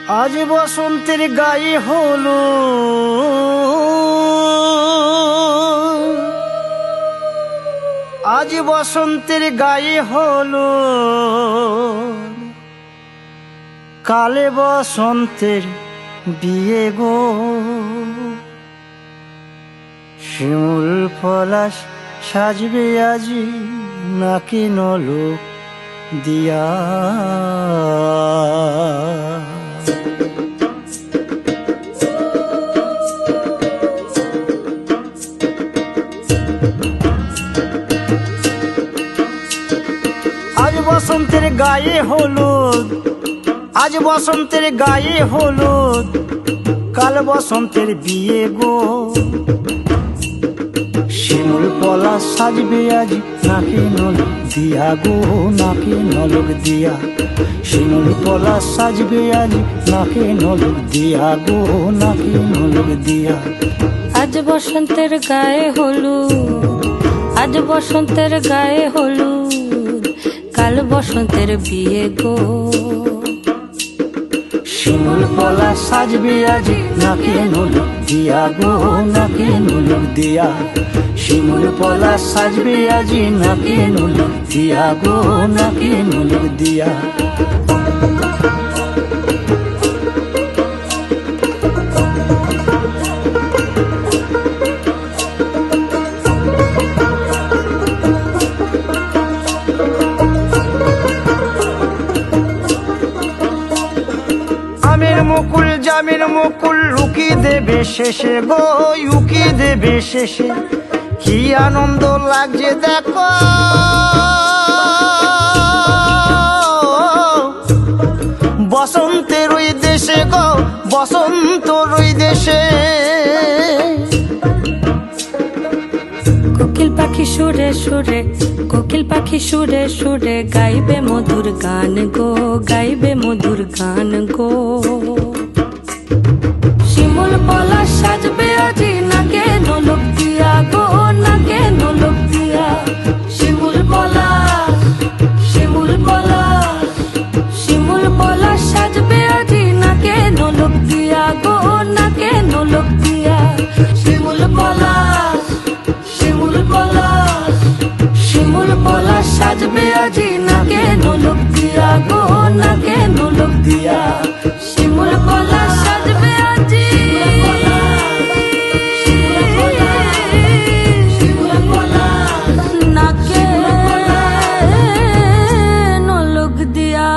আজ বসন্তের গায়ে হলো আজ বসন্তের গায়ে হলো কালে বসন্তের বিয়ে গো। শিমুল পলাশ সাজবে আজি নাকি নলক দিয়া। আজ বসন্তের গায়ে হলুদ আজ বসন্তের গায়ে হলুদ কাল বসন্তের বিয়ে গো। শিমুল পলাশ সাজবে আজ নাকি নলক দিয়া গো, নাকি নলক দিয়া। শিমুল পলাশ সাজবে আজ নাকি নলক দিয়া গো, নাকি নলক দিয়া। আজ বসন্তের গায়ে হলুদ আজ বসন্তের গায়ে হলুদ কাল বসন্তের বিয়ে গো। শিমুল পলাশ সাজবে আজ নাকি নলক দিয়া গো, নাকি নলক দিয়া। শিমুল পলাশ সাজবে আজ নাকি নলক দিয়া গো, নাকি নলক দিয়া। আমের মুকুল জামের মুকুল লুকি দেবে শেষে গো, উকি দেবে শেষে। কি আনন্দ লাগছে দেখো বসন্তের ওই দেশে গো, বসন্তর ওই দেশে। কোকিল পাখি সুরে সুরে কোকিল পাখি সুরে সুরে গাইবে মধুর গান গো, গাইবে মধুর গান গো। শিমুল পলাশ সাজবে আজি নাকে নলক দিয়া গো, নাকে নলক দিয়া। শিমুল পলাশ শিমুল পলাশ শিমুল পলাশ সাজবে আজি নাকে নলক দিয়া গো, নাকে নলক দিয়া। শিমুল পলাশ শিমুল পলাশ শিমুল পলাশ সাজবে আজি নাকে নলক দিয়া গো, নাকে নলক দিয়া। শিমুল পলাশ সাজবে আজি শিমুল পলাশ নাকে নলক দিয়া।